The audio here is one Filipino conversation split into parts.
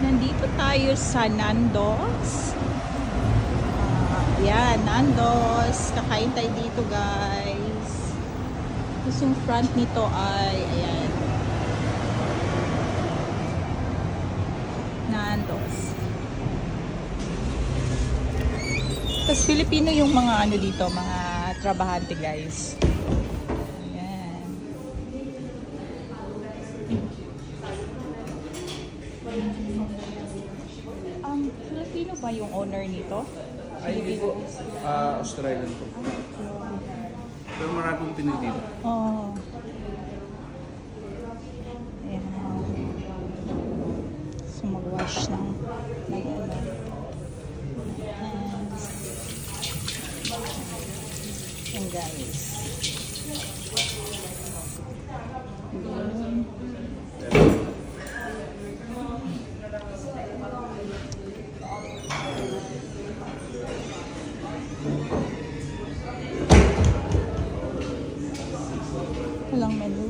Nandito tayo sa Nando's. Yan, Nando's. Kakain tayo dito, guys. Tapos yung front nito ay, ayan. Nando's. Tapos Filipino yung mga ano dito, mga trabahante, guys. Ayan. Filipino ba yung owner nito? Ay, hindi po. Australian po. Pero maraming Pinoy dito. Oh. Ayan. So, mag-wash ng ano. Ayan, guys. Ayan. Walang menu.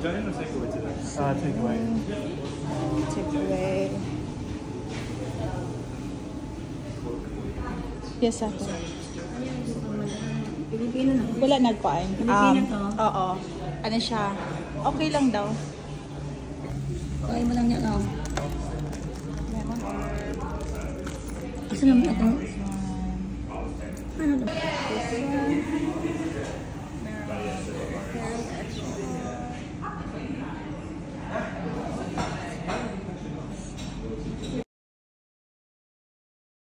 Take away. Takeaway. Yes, ako. Pilipino na. Wala nagpain. Pilipino to? Oo. Ano siya? Okay lang daw. Okay mo lang yan, oh. Gusto naman ito. Ano to?